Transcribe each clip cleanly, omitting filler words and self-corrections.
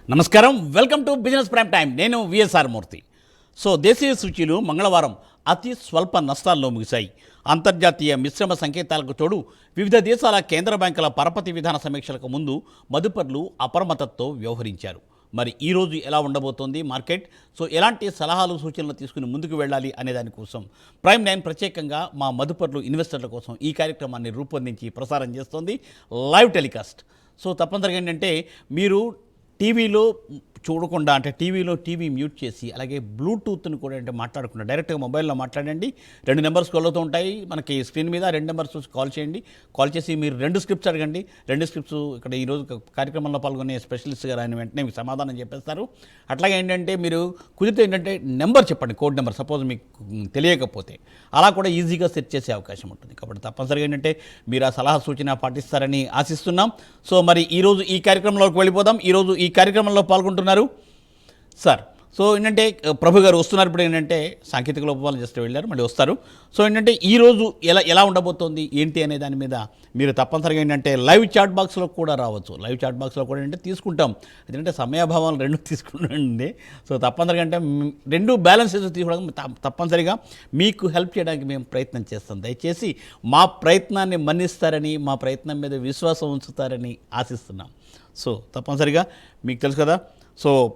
నమస్కారం, welcome to business prime time. నేను VSR మూర్తి. దేశీయ సూచీలు మంగళవారం అతి స్వల్ప నష్టాల్లో ముగిశాయి. అంతర్జాతీయ మిశ్రమ సంకేతాలకు తోడు వివిధ దేశాల కేంద్ర బ్యాంకుల పరపతి విధాన సమీక్షలకు ముందు మదుపర్లు అప్రమత్తతో వ్యవహరించారు. మరి ఈరోజు ఎలా ఉండబోతోంది మార్కెట్? ఎలాంటి సలహాలు సూచనలు తీసుకుని ముందుకు వెళ్ళాలి అనే దానికోసం ప్రైమ్ 9 ప్రత్యేకంగా మా మదుపర్లు ఇన్వెస్టర్ల కోసం ఈ కార్యక్రమాన్ని రూపొందించి ప్రసారం చేస్తోంది, లైవ్ టెలికాస్ట్. తప్పనిసరిగా ఏంటంటే మీరు టీవీలో చూడకుండా, అంటే టీవీ మ్యూట్ చేసి, అలాగే బ్లూటూత్ని కూడా అంటే మాట్లాడకుండా డైరెక్ట్గా మొబైల్లో మాట్లాడండి. 2 నెంబర్స్ కాల్ అవుతూ ఉంటాయి మనకి స్క్రీన్ మీద. 2 నెంబర్స్ చూసి కాల్ చేయండి. కాల్ చేసి మీరు 2 స్క్రిప్ట్స్ అడగండి. 2 స్క్రిప్ట్స్ ఇక్కడ ఈరోజు కార్యక్రమంలో పాల్గొనే స్పెషలిస్ట్ గారు ఆయన వెంటనే మీకు సమాధానం చెప్పేస్తారు. అట్లాగే ఏంటంటే మీరు కుదిరితే ఏంటంటే నెంబర్ చెప్పండి, కోడ్ నెంబర్, సపోజ్ మీకు తెలియకపోతే అలా కూడా ఈజీగా సెట్ చేసే అవకాశం ఉంటుంది. కాబట్టి తప్పనిసరిగా ఏంటంటే మీరు ఆ సలహా సూచన పాటిస్తారని ఆశిస్తున్నాం. మరి ఈరోజు ఈ కార్యక్రమంలోకి వెళ్ళిపోదాం. ఈరోజు ఈ కార్యక్రమంలో పాల్గొంటున్నారు సార్. ఏంటంటే ప్రభు గారు వస్తున్నారు. ఇప్పుడు ఏంటంటే సాంకేతిక లోపాలు జస్ట్ వెళ్ళారు, మళ్ళీ వస్తారు. ఏంటంటే ఈరోజు ఎలా ఉండబోతోంది ఏంటి అనే దాని మీద మీరు తప్పనిసరిగా ఏంటంటే లైవ్ చాట్ బాక్స్లో కూడా రావచ్చు. లైవ్ చాట్ బాక్స్లో కూడా ఏంటంటే తీసుకుంటాం, ఎందుకంటే సమయాభావం 2 తీసుకుంటాండి. తప్పనిసరిగా అంటే 2 బ్యాలెన్స్ తీసుకోవడానికి తప్పనిసరిగా మీకు హెల్ప్ చేయడానికి మేము ప్రయత్నం చేస్తాం. దయచేసి మా ప్రయత్నాన్ని మన్నిస్తారని, మా ప్రయత్నం మీద విశ్వాసం ఉంచుతారని ఆశిస్తున్నాం. తప్పనిసరిగా మీకు తెలుసు కదా.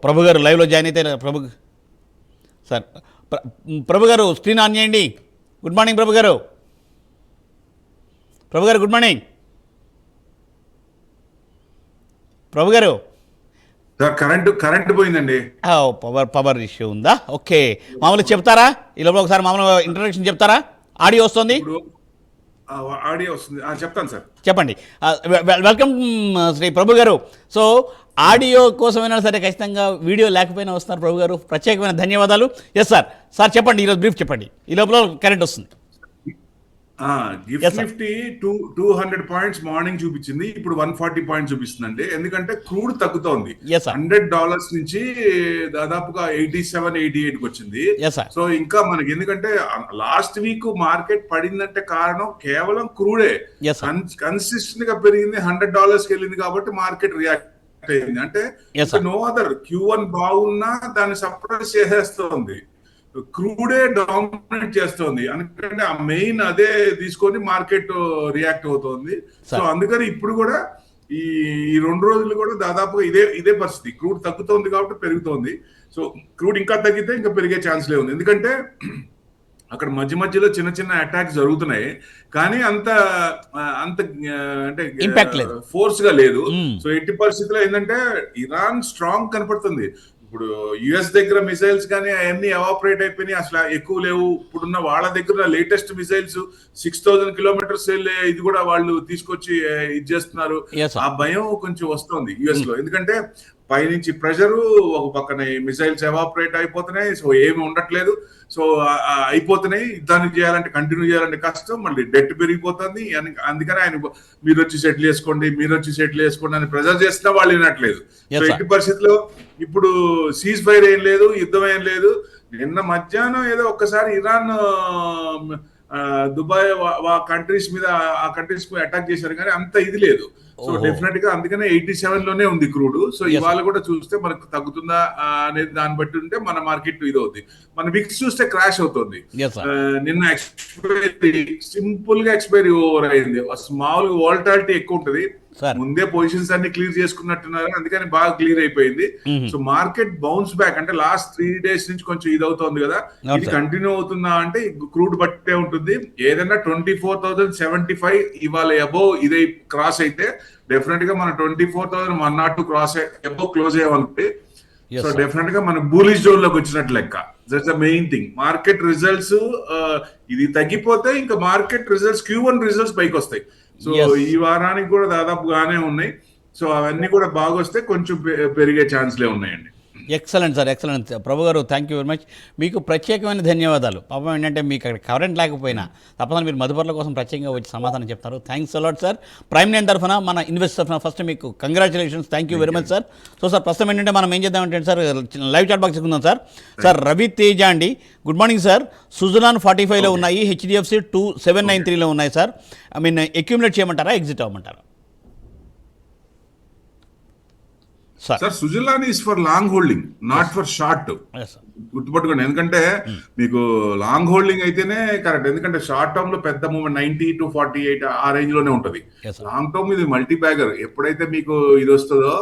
ప్రభు గారు లైవ్లో జాయిన్ అయితే సార్ ప్రభు గారు స్క్రీన్ ఆన్ చేయండి. గుడ్ మార్నింగ్ ప్రభు గారు. గుడ్ మార్నింగ్ ప్రభు గారు. కరెంట్ పోయిందండి. పవర్ ఇష్యూ ఉందా? ఓకే, మామూలుగా చెప్తారా ఈ లోపల ఒకసారి మామూలుగా ఇంట్రడక్షన్ చెప్తారా? ఆడియో వస్తుంది, చెప్తాను సార్. చెప్పండి. వెల్కమ్ శ్రీ ప్రభు గారు. ఆడియో కోసమైనా సరే ఖచ్చితంగా వీడియో లేకపోయినా వస్తున్నారు ప్రభు గారు, ప్రత్యేకమైన ధన్యవాదాలు. ఎస్ సార్ చెప్పండి, ఈరోజు బ్రీఫ్ చెప్పండి. ఈ లోపల కరెంట్ వస్తుంది. నిఫ్టీ 200 పాయింట్స్ మార్నింగ్ చూపించింది, ఇప్పుడు 140 పాయింట్స్ చూపిస్తుందండి. ఎందుకంటే క్రూడ్ తగ్గుతోంది. $100 నుంచి దాదాపుగా 87-88 వచ్చింది. ఇంకా మనకి ఎందుకంటే లాస్ట్ వీక్ మార్కెట్ పడిందంటే కారణం కేవలం క్రూడే. కన్సిస్టెంట్ గా పెరిగింది, $100 వెళ్ళింది కాబట్టి మార్కెట్ రియాక్ట్ అయింది. అంటే నో అదర్, Q1 బాగున్నా దాన్ని సప్రెస్ చేసేస్తోంది, క్రూడే డామినేట్ చేస్తోంది. ఎందుకంటే ఆ మెయిన్ అదే తీసుకొని మార్కెట్ రియాక్ట్ అవుతోంది. అందుకని ఇప్పుడు కూడా ఈ 2 రోజులు కూడా దాదాపుగా ఇదే పరిస్థితి. క్రూడ్ తగ్గుతోంది కాబట్టి పెరుగుతోంది. క్రూడ్ ఇంకా తగ్గితే ఇంకా పెరిగే ఛాన్స్ లేదు. ఎందుకంటే అక్కడ మధ్యలో చిన్న అటాక్స్ జరుగుతున్నాయి, కానీ అంత అంటే ఫోర్స్ గా లేదు. ఎట్టి పరిస్థితుల్లో ఏంటంటే ఇరాన్ స్ట్రాంగ్ కనపడుతుంది. ఇప్పుడు యుఎస్ దగ్గర మిసైల్స్ కానీ అవన్నీ ఎవాపరేట్ అయిపోయినాయి, అసలు ఎక్కువ లేవు. ఇప్పుడున్న వాళ్ళ దగ్గర లేటెస్ట్ మిసైల్స్ 6000 కిలోమీటర్స్ ఇది కూడా వాళ్ళు తీసుకొచ్చి ఇది చేస్తున్నారు. ఆ భయం కొంచెం వస్తుంది యుఎస్ లో, ఎందుకంటే పైనుంచి ప్రెషరు, ఒక పక్కన మిసైల్స్ ఎవాపరేట్ అయిపోతున్నాయి, ఏమి ఉండట్లేదు. అయిపోతున్నాయి. దాన్ని చేయాలంటే, కంటిన్యూ చేయాలంటే కష్టం, మళ్ళీ డెట్ పెరిగిపోతుంది. అందుకని ఆయన మీరు వచ్చి సెటిల్ చేసుకోండి అని ప్రెజర్ చేస్తున్నా వాళ్ళు వినట్లేదు. ఎట్టి పరిస్థితుల్లో ఇప్పుడు సీజ్ ఫైర్ ఏం లేదు, యుద్ధం ఏం లేదు. నిన్న మధ్యాహ్నం ఏదో ఒక్కసారి ఇరాన్ దుబాయ్ కంట్రీస్ మీద అటాక్ చేశారు, కానీ అంత ఇది లేదు. డెఫినెట్ గా అందుకనే 87 లోనే ఉంది క్రూడ్. ఇవాళ కూడా చూస్తే మనకు తగ్గుతుందా అనేది దాన్ని బట్టి ఉంటే మన మార్కెట్ ఇది అవుతుంది. మన విక్స్ చూస్తే క్రాష్ అవుతుంది. నిన్న ఎక్స్పైరీ సింపుల్ గా ఎక్స్పైరీ ఓవర్ అయింది. మామూలుగా వోల్టాలిటీ ఎక్కువ ఉంటది, ముందే పొజిషన్స్ అన్ని క్లియర్ చేసుకున్నట్టున్నారు, అందుకని బాగా క్లియర్ అయిపోయింది. మార్కెట్ బౌన్స్ బ్యాక్, అంటే లాస్ట్ 3 days నుంచి కొంచెం ఇది అవుతుంది కదా, ఇది కంటిన్యూ అవుతుందా అంటే క్రూడ్ బట్టే ఉంటుంది. ఏదైనా 24,075 ఇవాళ అబోవ్ ఇదే క్రాస్ అయితే డెఫినెట్ గా మన 24,102 క్రాస్ అబోవ్ క్లోజ్ అయ్యామంటే డెఫినెట్ గా మన బూలిష్ జోన్ లోకి వచ్చినట్టు లెక్క. That's the main thing. Market results ఇది తగ్గిపోతే ఇంకా మార్కెట్ రిజల్ట్స్ Q1 రిజల్ట్స్ పైకి వస్తాయి. ఈ వారానికి కూడా దాదాపుగానే ఉన్నాయి. అవన్నీ కూడా బాగా వస్తే కొంచెం పెరిగే ఛాన్స్లే ఉన్నాయండి. ఎక్సలెంట్ సార్, ఎక్సలెంట్ ప్రభు గారు. Thank you very much. మీకు ప్రత్యేకమైన ధన్యవాదాలు. పాపం ఏంటంటే మీకు అక్కడ కరెంట్ లేకపోయినా తప్పకుండా మీరు మదుపర్ల కోసం ప్రత్యేకంగా వచ్చి సమాధానం చెప్తారు. Thanks a lot sir. ప్రైమ్ 9 తరఫున, మన ఇన్వెస్టర్ తరఫున ఫస్ట్ మీకు congratulations. Thank you very much sir. Sir ప్రస్తుతం ఏంటంటే మనం ఏం చేద్దామంటే సార్ లైవ్ చాట్ బాక్స్ చెప్పుకుందాం సార్. సార్ రవి తేజ అండి, గుడ్ మార్నింగ్ సార్. సుజలాన్ 45లో ఉన్నాయి, HDFC 2793లో ఉన్నాయి సార్. అక్యూములేట్ చేయమంటారా, ఎగ్జిట్ అవ్వమంటారా? Sir Suzlon is for long holding, not for short. గుర్తుపట్టుకోండి, ఎందుకంటే మీకు లాంగ్ హోల్డింగ్ అయితేనే కరెక్ట్. ఎందుకంటే షార్ట్ టర్మ్ లో పెద్ద మూమెంట్ 90 to 48 ఆ రేంజ్ లోనే ఉంటది. లాంగ్ టర్మ్ ఇది మల్టీ బ్యాగర్. ఎప్పుడైతే మీకు ఇది వస్తుందో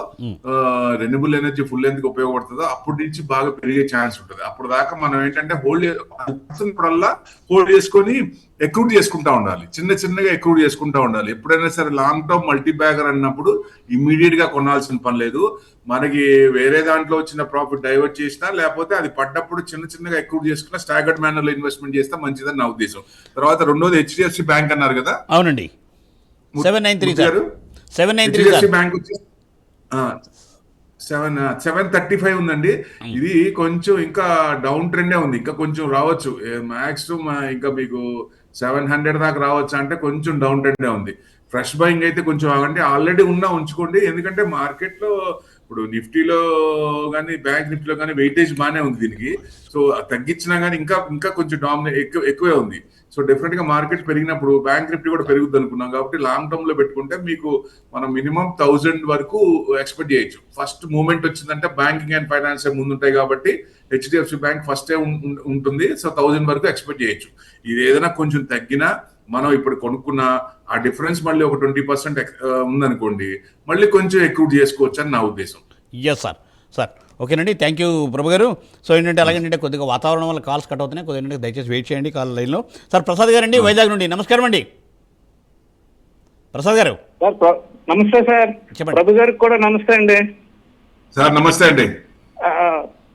రెన్యూబుల్ ఎనర్జీ ఫుల్ లెంత్ కి ఉపయోగపడుతుందో అప్పటి నుంచి బాగా పెరిగే ఛాన్స్ ఉంటుంది. అప్పుడు దాకా మనం ఏంటంటే హోల్డ్ చేసుకొని ఎక్రూట్ చేసుకుంటా ఉండాలి, చిన్న చిన్నగా ఎక్రూట్ చేసుకుంటా ఉండాలి. ఎప్పుడైనా సరే లాంగ్ టర్మ్ మల్టీ బ్యాగర్ అన్నప్పుడు ఇమ్మీడియట్ గా కొనాల్సిన పని లేదు. మనకి వేరే దాంట్లో వచ్చిన ప్రాఫిట్ డైవర్ట్ చేసినా, లేకపోతే అది పడ్డప్పుడు చిన్న చిన్నగా ఎక్రూట్ చేసుకున్నా స్టాగర్డ్ మేనర్ లో ఇన్వెస్ట్మెంట్ చేస్తే మంచిదని నా ఉద్దేశం. తర్వాత రెండోది హెచ్డిఎఫ్సి బ్యాంక్ అన్నారు కదా. అవునండి, 793 హెచ్డిఎఫ్సి బ్యాంక్ వచ్చి 735 ఉందండి. ఇది కొంచెం ఇంకా డౌన్ ట్రెండే ఉంది, ఇంకా కొంచెం రావచ్చు. మ్యాక్స్ ఇంకా మీకు 700 దాకా రావచ్చు, అంటే కొంచెం డౌన్ ట్రెండే ఉంది. ఫ్రెష్ బయింగ్ అయితే కొంచెం ఆగండి, ఆల్రెడీ ఉన్నా ఉంచుకోండి. ఎందుకంటే మార్కెట్ లో ఇప్పుడు నిఫ్టీలో కానీ బ్యాంక్ నిఫ్టీలో కానీ వెయిటేజ్ బాగానే ఉంది దీనికి. సో తగ్గించినా కానీ ఇంకా కొంచెం ఎక్కువే ఉంది. సో డెఫినెట్ గా మార్కెట్ పెరిగినప్పుడు బ్యాంక్ నిఫ్టీ కూడా పెరుగుద్ది అనుకున్నాం. కాబట్టి లాంగ్ టర్మ్ లో పెట్టుకుంటే మీకు మనం మినిమం 1000 వరకు ఎక్స్పెక్ట్ చేయొచ్చు. ఫస్ట్ మూవ్మెంట్ వచ్చిందంటే బ్యాంకింగ్ అండ్ ఫైనాన్స్ ముందుంటాయి కాబట్టి హెచ్డిఎఫ్సి బ్యాంక్ ఫస్టే ఉంటుంది. సో 1000 వరకు ఎక్స్పెక్ట్ చేయొచ్చు. ఇది ఏదైనా కొంచెం తగ్గినా మనం ఇప్పుడు కొనుక్కున్న ఆ డిఫరెన్స్ మళ్ళీ ఒక 20% ఉందనుకోండి, మళ్ళీ కొంచెం ఎక్కువ చేసుకోవచ్చు అని నా ఉద్దేశం. ఎస్ సార్ ఓకేనండి, థ్యాంక్ యూ ప్రభు గారు. సో ఏంటంటే అలాగేంటంటే కొద్దిగా వాతావరణం వల్ల కాల్స్ కట్ అవుతున్నాయి, కొద్దిగా దయచేసి వెయిట్ చేయండి కాల్ లైన్లో. సార్ ప్రసాద్ గారు అండి, వైజాగ్ నుండి. నమస్కారం అండి ప్రసాద్ గారు. నమస్తే సార్. చెప్పండి. ప్రభు గారికి కూడా నమస్తే అండి. సార్ నమస్తే అండి.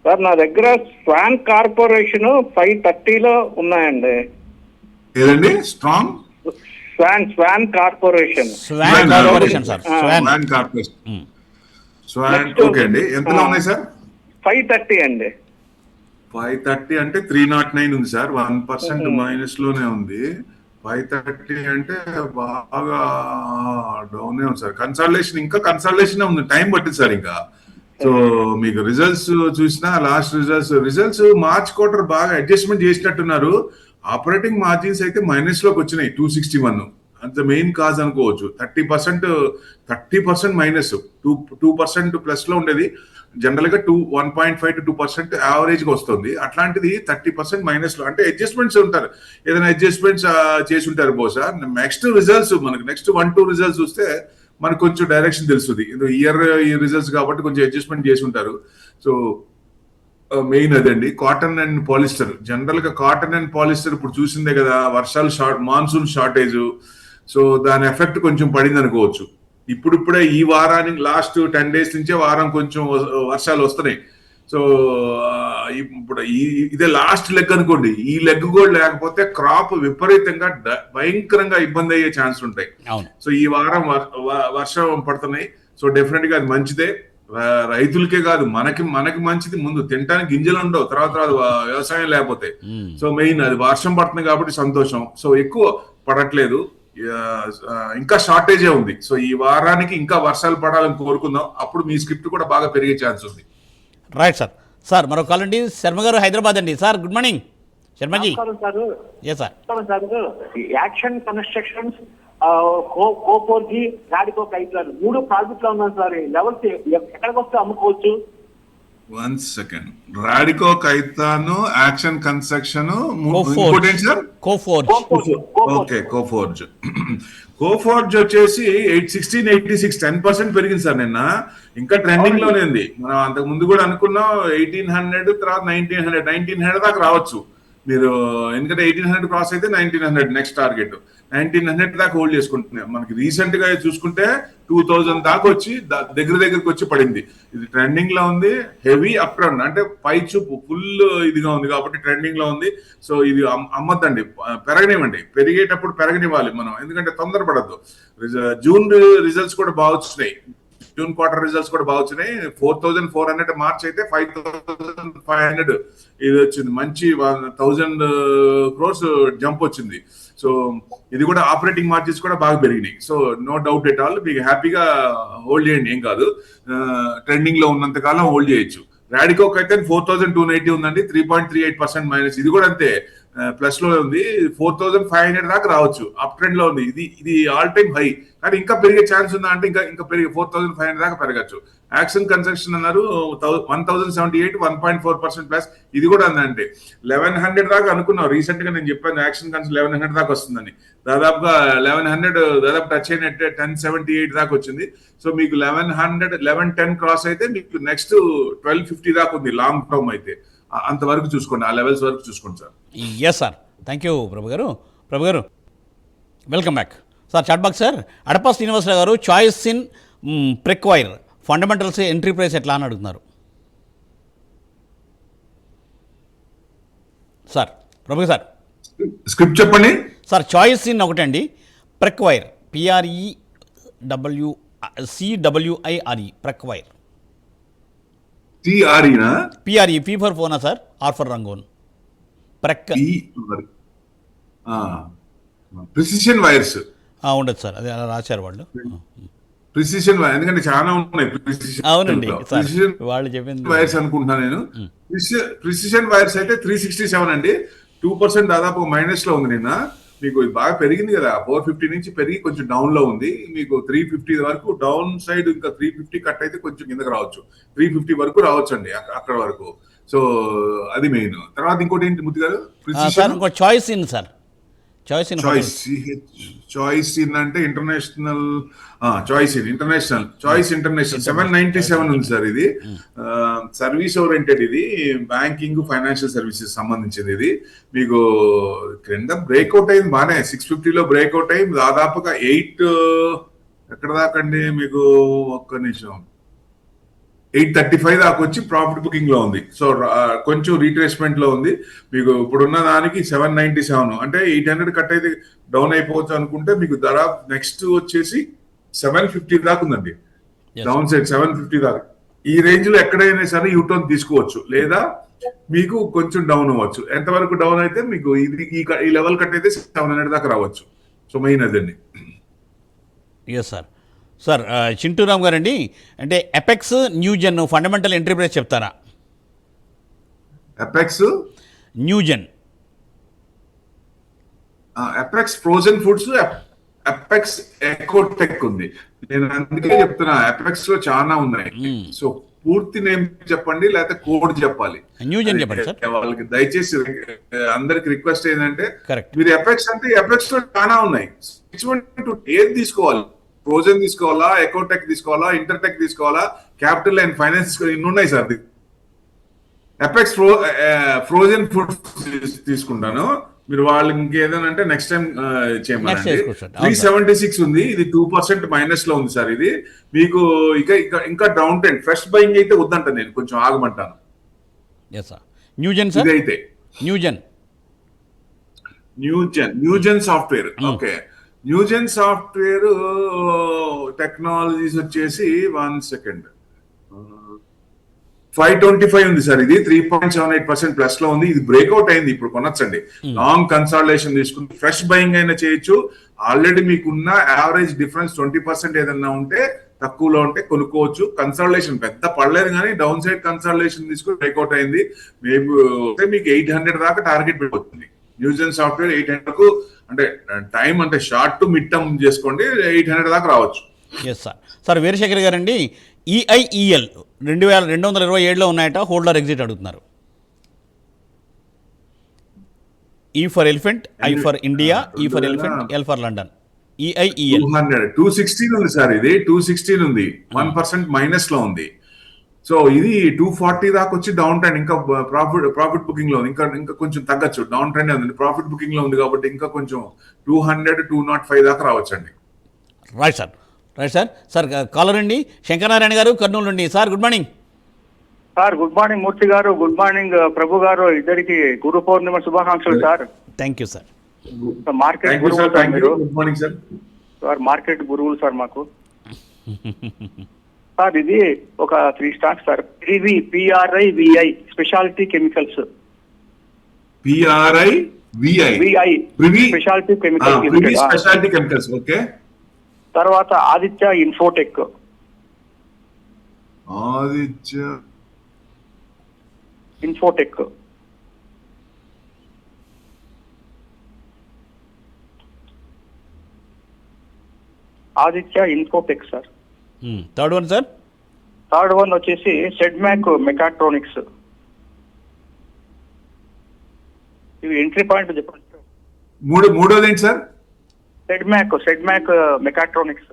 సార్ నా దగ్గర స్వాన్ కార్పొరేషన్ 530లో ఉన్నాయండి. ఏదండి? Strong swan corporation. Sir swan okay అండి. ఎంతలో ఉన్నాయి సార్? 530 అండి. 530 అంటే 309 ఉంది సార్. 1% మైనస్ లోనే ఉంది. 530 అంటే బాగా డౌన్ ఉంది సార్. కన్సల్టేషన్ ఉంది, టైం పట్టింది సార్ ఇంకా. సో మీకు రిజల్ట్స్ చూసినా లాస్ట్ రిజల్ట్స్ మార్చ్ క్వార్టర్ బాగా అడ్జస్ట్మెంట్ చేసినట్టున్నారు. ఆపరేటింగ్ మార్జిన్స్ అయితే మైనస్ లోకి వచ్చినాయి 261. అంత మెయిన్ కాజ్ అనుకోవచ్చు. 30% మైనస్, 2% ప్లస్ లో ఉండేది. జనరల్ గా 1.5 to 2% యావరేజ్ గా వస్తుంది. అట్లాంటిది 30% మైనస్ లో, అంటే అడ్జస్ట్మెంట్స్ ఉంటారు, ఏదైనా అడ్జస్ట్మెంట్స్ చేసి ఉంటారు బహుశా. నెక్స్ట్ రిజల్ట్స్ మనకి నెక్స్ట్ 1-2 రిజల్ట్స్ చూస్తే మనకు కొంచెం డైరెక్షన్ తెలుస్తుంది. ఇయర్ రిజల్ట్స్ కాబట్టి కొంచెం అడ్జస్ట్మెంట్ చేసి ఉంటారు. సో మెయిన్ అదండి. కాటన్ అండ్ పాలిస్టర్, జనరల్ గా కాటన్ అండ్ పాలిస్టర్ ఇప్పుడు చూసిందే కదా, వర్షాలు మాన్సూన్ షార్టేజ్. సో దాని ఎఫెక్ట్ కొంచెం పడింది అనుకోవచ్చు. ఇప్పుడిప్పుడే ఈ వారానికి లాస్ట్ 10 days నుంచే వారం కొంచెం వర్షాలు వస్తున్నాయి. సో ఇప్పుడు ఇదే లాస్ట్ లెగ్ అనుకోండి. ఈ లెగ్ కూడా లేకపోతే క్రాప్ విపరీతంగా భయంకరంగా ఇబ్బంది అయ్యే ఛాన్స్ ఉంటాయి. సో ఈ వారం వర్షం పడుతున్నాయి. సో డెఫినెట్ గా అది మంచిదే, రైతులకే కాదు మనకి మంచిది. ముందు తినడానికి గింజలు ఉండవు, తర్వాత వ్యవసాయం లేకపోతే. సో మెయిన్ అది వర్షం పడుతుంది కాబట్టి సంతోషం. సో ఎక్కువ పడట్లేదు, ఇంకా షార్టేజే ఉంది. సో ఈ వారానికి ఇంకా వర్షాలు పడాలని కోరుకుందాం. అప్పుడు మీ స్క్రిప్ట్ కూడా బాగా పెరిగే ఛాన్స్ ఉంది. రైట్ సార్ మరో కాల్ అండి. శర్మ గారు హైదరాబాద్ అండి. Sir good morning Sharmaji. Yes sir. Action Constructions, Coforge, Radico Khaitan 3 project లో ఉన్నాయి సార్. లెవెల్స్ ఎక్కడికి వస్తే అమ్ముకోవచ్చు? 1 second. రాడికో కైతాను, యాక్షన్ కన్స్ట్రక్షన్, కోఫోర్జ్ వచ్చేసి 816-86 10% పెరిగింది సార్ నిన్న. ఇంకా ట్రెండింగ్ లోనే ఉంది. మనం అంతకు ముందు కూడా అనుకున్నాం 1800, తర్వాత 1900 దాకా రావచ్చు మీరు. ఎందుకంటే 1800 క్రాస్ అయితే 1900 నెక్స్ట్ టార్గెట్. 1900 దాకా హోల్డ్ చేసుకుంటున్నాం. మనకి రీసెంట్ గా చూసుకుంటే 2000 దాకా వచ్చి దగ్గరికి వచ్చి పడింది. ఇది ట్రెండింగ్ లో ఉంది. హెవీ అప్ ట్రెండ్, అంటే పై చూపు ఫుల్ ఇదిగా ఉంది కాబట్టి ట్రెండింగ్ లో ఉంది. సో ఇది అమ్మద్దండి, పెరగనివ్వండి. పెరిగేటప్పుడు పెరగనివ్వాలి మనం, ఎందుకంటే తొందరపడద్దు. జూన్ రిజల్ట్స్ కూడా బాగా వచ్చినాయి. జూన్ క్వార్టర్ రిజల్ట్స్ కూడా బాగా వచ్చినాయి. 4400 మార్చ్ అయితే 5500 ఇది వచ్చింది. మంచి 1000 crores జంప్ వచ్చింది. సో ఇది కూడా ఆపరేటింగ్ మార్జిన్స్ కూడా బాగా పెరిగినాయి. So no doubt at all, మీకు హ్యాపీగా హోల్డ్ చేయండి, ఏం కాదు. ట్రెండింగ్ లో ఉన్నంత కాలం హోల్డ్ చేయొచ్చు. రాడికోకి అయితే 4290 ఉందండి, 3.38% మైనస్. ఇది కూడా అంతే, ప్లస్ లో ఉంది, 4500 దాకా రావచ్చు, అప్ ట్రెండ్ లో ఉంది. ఇది ఆల్ టైమ్ హై, కానీ ఇంకా పెరిగే ఛాన్స్ ఉందా అంటే ఇంకా పెరిగే 4500 దాకా పెరగచ్చు. యాక్షన్ కన్స్ట్రక్షన్ అన్నారు 1078, 1.4% ప్లస్. ఇది కూడా అందంటే 1100 దాకా అనుకున్నాం. రీసెంట్ గా నేను చెప్పాను యాక్షన్ కన్స్ 1100 దాకా వస్తుందని. దాదాపుగా 1100 దాదాపు టచ్ అయినట్టే, 1078 దాకా వచ్చింది. సో మీకు 1110 క్రాస్ అయితే మీకు నెక్స్ట్ 1250 దాకా ఉంది లాంగ్ టర్మ్ అయితే. అంతవరకు చూసుకోండి, ఆ లెవెల్స్ వరకు చూసుకోండి sir. Yes sir, thank you Prabhu గారు. Welcome back sir. Chat box sir, Adapa Srinivasarao గారు Choice In Precwire fundamentals entry price ఎట్లా అని అడుగుతున్నారు సార్. ప్రభు సార్ స్క్రిప్ట్ చెప్పండి సార్. చాయిస్ ఇన్ ఒకటండి, Precwire PRECWIRE Precwire. PRE P for ఫోనా sir, R for Rangoon. Precision wires ఉండదు సార్, అది అలా రాశారు వాళ్ళు. ప్రిసిషన్ వైర్, ఎందుకంటే చాలా ఉన్నాయి. అవునండి వాళ్ళు చెప్పింది వైర్స్ అనుకుంటున్నాను నేను. ప్రిసిషన్ వైర్స్ అయితే 367 అండి, 2% దాదాపు మైనస్ లో ఉంది నిన్న. మీకు ఇది బాగా పెరిగింది కదా, 450 నుంచి పెరిగి కొంచెం డౌన్ లో ఉంది. మీకు 350 వరకు డౌన్ సైడ్, ఇంకా 350 కట్ అయితే కొంచెం కిందకి రావచ్చు, 350 వరకు రావచ్చు అండి అక్కడ వరకు. సో అది మెయిన్. తర్వాత ఇంకోటి ఏంటి ముద్దు గారు? Choice in sir. Choice in అంటే ఇంటర్నేషనల్, చాయిస్ ఇంటర్నేషనల్ 797 ఉంది సార్. ఇది సర్వీస్ ఓరియంటెడ్, ఇది బ్యాంకింగ్ ఫైనాన్షియల్ సర్వీసెస్ సంబంధించింది. ఇది మీకు క్రింద బ్రేక్అవుట్ అయింది బానే, 650 లో బ్రేక్అవుట్ అయింది. దాదాపుగా 8 ఎక్కడ దాకా అండి మీకు, ఒక్క నిమిషం, 835 దాకా వచ్చి ప్రాఫిట్ బుకింగ్ లో ఉంది. సో కొంచెం రీట్రేస్మెంట్ లో ఉంది. మీకు ఇప్పుడున్న దానికి 797 అంటే 800 కట్ అయితే డౌన్ అయిపోవచ్చు అనుకుంటే, మీకు ధర నెక్స్ట్ వచ్చేసి 750 దాకా ఉందండి. డౌన్ సైడ్ 750 దాకా. ఈ రేంజ్ లో ఎక్కడైనా సరే యూటర్న్ తీసుకోవచ్చు, లేదా మీకు కొంచెం డౌన్ అవ్వచ్చు. ఎంతవరకు డౌన్ అయితే మీకు ఇది ఈ లెవెల్ కట్ అయితే 700 దాకా రావచ్చు. సో మెయిన్ అదండి. Yes sir. సార్ చింటూరామ్ గారండి, అంటే Apex Newgen fundamental entry price చెప్తారా? Apex Newgen, Apex frozen foods, Apex Ecotech ఉంది. నేను అందుకే చెప్తున్నా, ఎపెక్స్ లో చాలా ఉన్నాయి. సో పూర్తి నేమ్ చెప్పండి, లేకపోతే కోడ్ చెప్పాలి. న్యూజెన్ చెప్పండి సార్. వాళ్ళకి దయచేసి అందరికి రిక్వెస్ట్ ఏంటంటే, మీరు ఎపెక్స్ అంటే ఎపెక్స్ లో చాలా ఉన్నాయి, ఏది తీసుకోవాలి? ఫ్రోజన్ తీసుకోవాలా, ఎకోటెక్ తీసుకోవాలా, ఇంటర్టెక్ తీసుకోవాలా, క్యాపిటల్ అండ్ ఫైనాన్స్ తీసుకోవాలి, ఇన్ని ఉన్నాయి సార్. ఎపెక్స్ ఫ్రోజన్ ఫుడ్ తీసుకుంటాను. మీరు వాళ్ళు ఇంకేదైనా అంటే నెక్స్ట్ టైం చేయమనండి. 376 ఉంది, ఇది 2% మైనస్ లో ఉంది సార్. ఇది మీకు ఇంకా డౌన్ ట్రెండ్, ఫ్రెష్ బయింగ్ అయితే వద్దంట, నేను కొంచెం ఆగమంటాను. ఇదైతే Newgen software. Okay, Newgen software technologies వచ్చేసి 1 సెకండ్ 525 ఉంది సార్. ఇది 3.78% ప్లస్ లో ఉంది. ఇది బ్రేక్అవుట్ అయింది, ఇప్పుడు కొనొచ్చండి. లాంగ్ కన్సాలిడేషన్ తీసుకుని ఫ్రెష్ బయింగ్ అయినా చేయొచ్చు. ఆల్రెడీ మీకున్న యావరేజ్ డిఫరెన్స్ 20% ఏదన్నా ఉంటే, తక్కువలో ఉంటే కొనుక్కోవచ్చు. కన్సాలిడేషన్ పెద్ద పడలేదు, కానీ డౌన్ సైడ్ కన్సాలిడేషన్ తీసుకుని బ్రేక్అవుట్ అయింది. మేబీ మీకు 800 దాకా టార్గెట్ పెట్టిపోతుంది. న్యూజెన్ సాఫ్ట్వేర్ 800 కు, అంటే టైం అంటే షార్ట్ టు మిడ్ టర్మ్ చేసుకోండి, 800 దాకా రావచ్చు. Yes sir. సార్ వీరశేఖర్ గారండి, EIEL 2227లో ఉన్నాయట, హోల్డర్ ఎగ్జిట్ అడుగుతున్నారు. E for elephant, I for India, E for elephant, L for London. EIEL 216 ఉంది సార్. ఇది 216 ఉంది, 1% మైనస్ లో ఉంది. సో ఇది 240 దాకా వచ్చి డౌన్ ట్రెండ్, ఇంకా ప్రాఫిట్ బుకింగ్ లో ఉంది. ఇంకా కొంచెం తగ్గచ్చు, డౌన్ ట్రెండ్ ఉంది, ప్రాఫిట్ బుకింగ్ లో ఉంది కాబట్టి ఇంకా కొంచెం 200, 205 దాకా రావచ్చు అండి. Right sir. సార్ కాలర్ అండి శంకరనారాయణ గారు కర్నూలు నుండి. Sir good morning. Sir good morning Murthy గారు, గుడ్ మార్నింగ్ ప్రభు గారు, ఇద్దరికి గురు పౌర్ణిమ శుభాకాంక్షలు sir. Thank you sir. Market గురువులు సార్ మీరు. గుడ్ మార్నింగ్ సార్. సార్ మార్కెట్ గురువులు సార్ మాకు. సార్ ఇది ఒక 3 stocks sir. PRIVI speciality chemicals. PRIVI speciality chemicals. Okay. తర్వాత Aditya Infotech. Aditya Infotech sir. Third one sir? Third one వచ్చేసి సెడ్మాక్ మెకాట్రానిక్స్. ఇవి ఎంట్రీ పాయింట్ చెప్పండి సార్. మూడోది ఏంటి సార్? Sedemac mechatronics.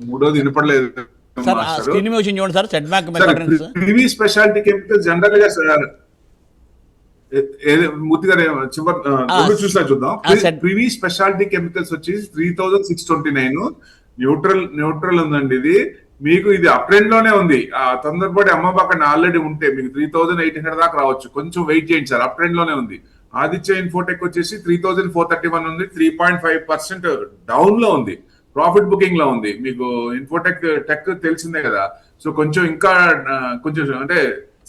మూడోది వినపడలేదు సార్. స్క్రీన్ మీద వచ్చింది చూడండి sir, Sedemac mechatronics. Privi speciality chemicals general గా సార్ మూర్తి గారు చూసా చూద్దాం. ప్రివీ స్పెషాలిటీ కెమికల్స్ వచ్చేసి 3629 న్యూట్రల్ ఉందండి. ఇది మీకు ఇది అప్ ట్రెండ్ లోనే ఉంది. తొందరపడి అమ్మబాకండి, ఆల్రెడీ ఉంటే మీకు 3800 దాకా రావచ్చు. కొంచెం వెయిట్ చేయండి సార్, అప్ ట్రెండ్ లోనే ఉంది. ఆదిత్య ఇన్ఫోటెక్ వచ్చేసి 3431 ఉంది, 3.5% డౌన్ లో ఉంది. ప్రాఫిట్ బుకింగ్ లో ఉంది. మీకు ఇన్ఫోటెక్ టెక్ తెలిసిందే కదా. సో కొంచెం ఇంకా కొంచెం అంటే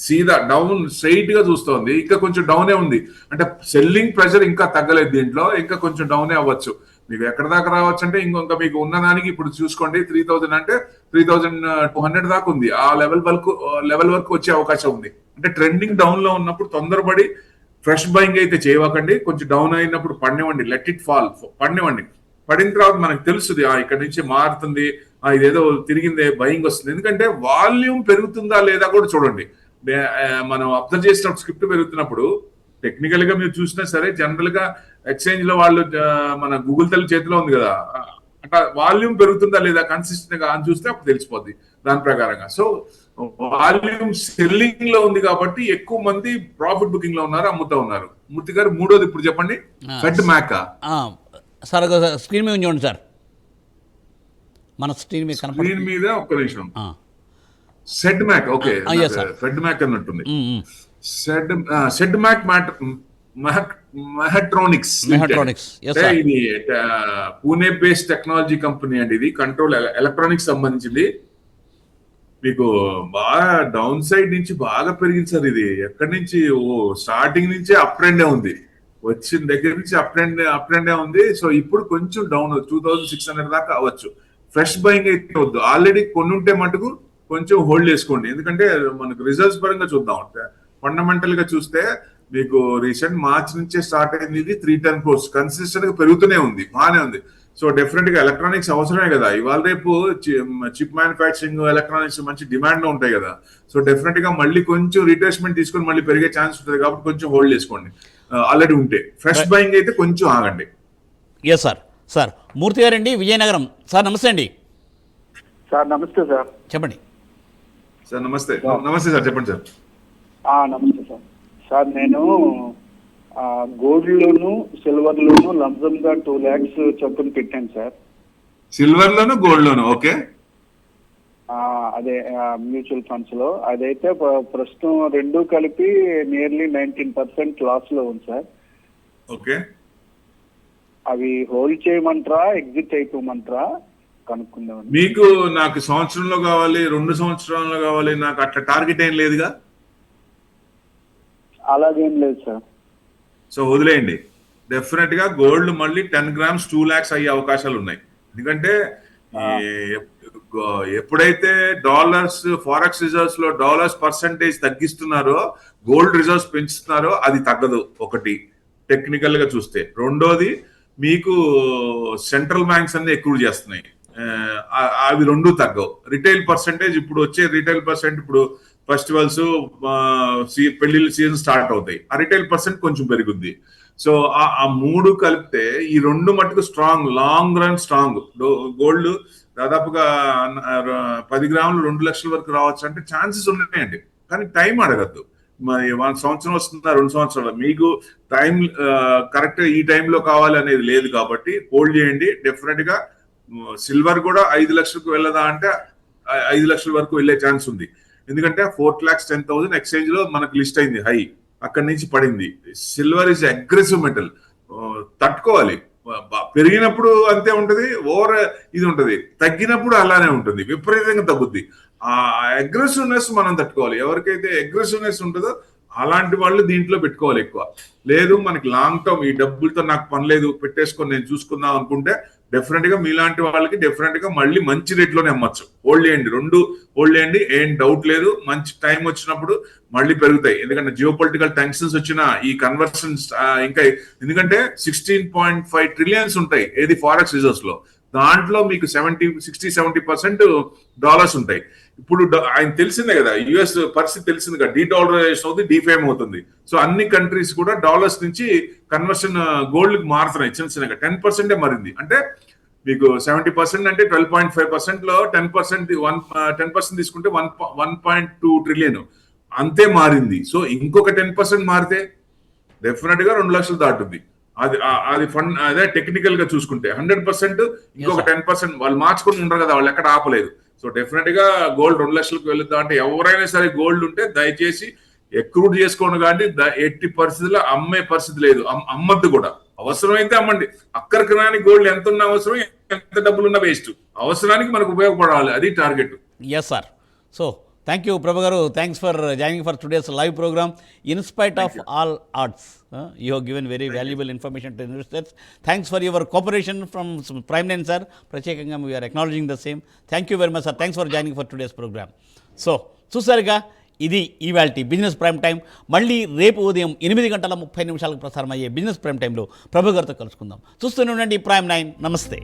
సీదా డౌన్ స్ట్రైట్ గా చూస్తోంది. ఇంకా కొంచెం డౌనే ఉంది. అంటే సెల్లింగ్ ప్రెషర్ ఇంకా తగ్గలేదు దీంట్లో, ఇంకా కొంచెం డౌనే అవ్వచ్చు. మీకు ఎక్కడ దాకా రావచ్చు అంటే ఇంకా మీకు ఉన్నదానికి ఇప్పుడు చూసుకోండి 3000 అంటే 3200 దాకా ఉంది. ఆ లెవెల్ వరకు వచ్చే అవకాశం ఉంది. అంటే ట్రెండింగ్ డౌన్ లో ఉన్నప్పుడు తొందరపడి ఫ్రెష్ బయింగ్ అయితే చేయవకండి. కొంచెం డౌన్ అయినప్పుడు పడినివ్వండి, లెట్ ఇట్ ఫాల్, పడినివ్వండి. పడిన తర్వాత మనకు తెలుస్తుంది ఇక్కడ నుంచి మారుతుంది, ఇదేదో తిరిగిందే, బయింగ్ వస్తుంది. ఎందుకంటే వాల్యూమ్ పెరుగుతుందా లేదా కూడా చూడండి. మనం అబ్జర్వ్ చేసినప్పుడు స్క్రిప్ట్ పెరుగుతున్నప్పుడు టెక్నికల్ గా మీరు చూసినా సరే, జనరల్ గా ఎక్స్చేంజ్ లో వాళ్ళు మన గూగుల్ తల్లి చేతిలో ఉంది కదా, అట్లా వాల్యూమ్ పెరుగుతుందా లేదా కన్సిస్టెంట్ గా అని చూస్తే అప్పుడు తెలిసిపోద్ది దాని ప్రకారంగా. సో వాల్యూమ్ సెల్లింగ్ లో ఉంది కాబట్టి ఎక్కువ మంది ప్రాఫిట్ బుకింగ్ లో ఉన్నారు, అమ్ముతా ఉన్నారు. మూర్తి గారు మూడోది ఇప్పుడు చెప్పండి. ఫెడ్ మ్యాక్ సార్ స్క్రీన్ మీద చూడండి సార్, మన స్క్రీన్ మీద ఒక్క నిమిషం. Sedemac, okay, fed mac అన్నట్టుంది. Sedemac mechatronics. ఇది పూణే బేస్డ్ టెక్నాలజీ కంపెనీ అండి. ఇది కంట్రోల్ ఎలక్ట్రానిక్స్ సంబంధించింది. మీకు బాగా డౌన్ సైడ్ నుంచి బాగా పెరిగింది సార్. ఇది ఎక్కడి నుంచి స్టార్టింగ్ నుంచి అప్ ట్రెండే ఉంది. వచ్చిన దగ్గర నుంచి అప్ ట్రెండే ఉంది. సో ఇప్పుడు కొంచెం డౌన్ 2600 దాకా అవ్వచ్చు. ఫ్రెష్ బయింగ్ అయితే వద్దు. ఆల్రెడీ కొన్ని ఉంటే మటుకు కొంచెం హోల్డ్ చేసుకోండి. ఎందుకంటే మనకు రిజల్ట్స్ పరంగా చూద్దాం. ఫండమెంటల్ గా చూస్తే మీకు రీసెంట్ మార్చ్ నుంచే స్టార్ట్ అయింది. ఇది 310 crores కన్సిస్టెంట్ గా పెరుగుతూనే ఉంది, బాగానే ఉంది. సో డెఫినెట్ గా ఎలక్ట్రానిక్స్ అవసరమే కదా. ఇవాళ రేపు చిప్ మ్యానుఫ్యాక్చరింగ్, ఎలక్ట్రానిక్స్ మంచి డిమాండ్ లో ఉంటాయి కదా. సో డెఫినెట్ గా మళ్ళీ కొంచెం రిట్రేస్మెంట్ తీసుకొని మళ్ళీ పెరిగే ఛాన్స్ ఉంటుంది కాబట్టి కొంచెం హోల్డ్ చేసుకోండి. ఆల్రెడీ ఉంటే ఫ్రెష్ బయింగ్ అయితే కొంచెం ఆగండి. Yes sir. సార్ మూర్తి గారండి, విజయనగరం. సార్ నమస్తే అండి. సార్ నమస్తే సార్. చెప్పండి సార్. నమస్తే సార్, చెప్పండి సార్. నమస్తే సార్. సార్ నేను గోల్డ్ లోను సిల్వర్ లోను లంసమ్ గా 2 lakhs చొప్పున పెట్టాను సార్. సిల్వర్ లోను గోల్డ్ లోను, ఓకే. అదే మ్యూచువల్ ఫండ్స్ లో. అదైతే ప్రస్తుతం రెండు కలిపి నియర్లీ 19% లాస్ లో ఉంది సార్. ఓకే. అవి హోల్డ్ చేయమంటారా, ఎగ్జిట్ అయిపోమంటారా కనుక్కుందామని. మీకు నాకు సంవత్సరంలో కావాలి, 2 సంవత్సరాల్లో కావాలి, నాకు అట్లా టార్గెట్ ఏం లేదుగా. అలాగేం లేదు సార్. సో వదిలేయండి. డెఫినెట్ గా గోల్డ్ మళ్ళీ 10 grams 2 lakhs అయ్యే అవకాశాలు ఉన్నాయి. ఎందుకంటే ఎప్పుడైతే డాలర్స్ ఫారెక్స్ రిజర్వ్స్ లో డాలర్స్ పర్సంటేజ్ తగ్గిస్తున్నారో, గోల్డ్ రిజర్వ్స్ పెంచుతున్నారో అది తగ్గదు. ఒకటి టెక్నికల్ గా చూస్తే. రెండోది మీకు సెంట్రల్ బ్యాంక్స్ అన్ని ఎక్కువ చేస్తున్నాయి, అవి రెండు తగ్గవు. రిటైల్ పర్సంటేజ్ ఇప్పుడు వచ్చే రిటైల్ పర్సెంట్, ఇప్పుడు ఫెస్టివల్స్, పెళ్లిళ్ళ సీజన్ స్టార్ట్ అవుతాయి, ఆ రిటైల్ పర్సెంట్ కొంచెం పెరుగుద్ది. సో ఆ మూడు కలిపితే ఈ రెండు మటుకు strong, long run strong. Gold దాదాపుగా 10 grams 2 లక్షల వరకు రావచ్చు అంటే ఛాన్సెస్ ఉన్నాయండి. కానీ టైం అడగద్దు. మరి 1 సంవత్సరం వస్తుందా, 2 సంవత్సరాలు, మీకు టైం కరెక్ట్ ఈ టైంలో కావాలి అనేది లేదు కాబట్టి హోల్డ్ చేయండి. డెఫినెట్ గా సిల్వర్ కూడా 5 లక్షలకు వెళ్ళదా అంటే 5 లక్షల వరకు వెళ్ళే ఛాన్స్ ఉంది. ఎందుకంటే 4,10,000 ఎక్స్చేంజ్ లో మనకు లిస్ట్ అయింది హై, అక్కడి నుంచి పడింది. సిల్వర్ ఇస్ అగ్రెసివ్ మెటల్, తట్టుకోవాలి. పెరిగినప్పుడు అంతే ఉంటది, ఓవర్ ఇది ఉంటది, తగ్గినప్పుడు అలానే ఉంటుంది, విపరీతంగా తగ్గుద్ది. ఆ అగ్రెసివ్నెస్ మనం తట్టుకోవాలి. ఎవరికైతే అగ్రెసివ్నెస్ ఉంటుందో అలాంటి వాళ్ళు దీంట్లో పెట్టుకోవాలి ఎక్కువ. లేదు మనకి లాంగ్ టర్మ్ ఈ డబ్బులతో నాకు పని లేదు, పెట్టేసుకొని నేను చూసుకుందాం అనుకుంటే డెఫినెట్ గా మీలాంటి వాళ్ళకి డెఫినెట్ గా మళ్ళీ మంచి రేట్లోనే అమ్మచ్చు. హోల్డ్ చేయండి, 2 హోల్డ్ చేయండి, ఏం డౌట్ లేదు. మంచి టైం వచ్చినప్పుడు మళ్ళీ పెరుగుతాయి. ఎందుకంటే జియో పొలిటికల్ టెన్షన్స్ వచ్చిన ఈ కన్వర్షన్స్ ఇంకా, ఎందుకంటే 16.5 ట్రిలియన్స్ ఉంటాయి ఏది ఫారెక్స్ రిజర్వ్స్ లో. దాంట్లో మీకు 60-70% డాలర్స్ ఉంటాయి. ఇప్పుడు ఆయన తెలిసిందే కదా, యుఎస్ పరిస్థితి తెలిసింది కదా, డీడాలరైజేషన్ అవుతుంది, డీఫేమ్ అవుతుంది. సో అన్ని కంట్రీస్ కూడా డాలర్స్ నుంచి కన్వర్షన్ గోల్డ్ కి మారుతున్నాయి చిన్న చిన్నగా. 10% మారింది. అంటే మీకు 70% అంటే 12.5% లో 10% తీసుకుంటే 1.2 ట్రిలియన్ అంతే మారింది. సో ఇంకొక 10% మారితే డెఫినెట్ గా 2 లక్షలు దాటుద్ది. అది ఫండ్ అదే టెక్నికల్ గా చూసుకుంటే 100%, ఇంకొక 10% వాళ్ళు మార్చుకుని ఉండరు కదా, వాళ్ళు ఎక్కడ ఆపలేదు. సో డెఫినెట్ గా గోల్డ్ 2 లక్షలకు వెళ్తా అంటే ఎవరైనా సరే గోల్డ్ ఉంటే దయచేసి ఎక్రూడ్ చేసుకోండి, కానీ ఎట్టి పరిస్థితుల్లో అమ్మే పరిస్థితి లేదు. అమ్మద్దు కూడా. అవసరమైతే అమ్మండి. అక్కడికి రాని గోల్డ్ ఎంత ఉన్న అవసరం, ఎంత డబ్బులున్నా వేస్ట్. అవసరానికి మనకు ఉపయోగపడాలి, అది target. Yes sir. So thank you Prabhu గారు. Thanks for joining for today's live program. In spite of all odds, you have given very valuable information to investors. Thanks for your cooperation from Prime Line sir. ప్రత్యేకంగా we are acknowledging the same. Thank you very much sir. Thanks for joining for today's program. So చూసారుగా, ఇది ఇవాల్టి business prime time. మళ్ళీ రేపు ఉదయం 8:30 ప్రసారం అయ్యే business prime టైంలో ప్రభు గారితో కలుసుకుందాం. చూస్తూనే ఉండండి ప్రైమ్ 9. నమస్తే.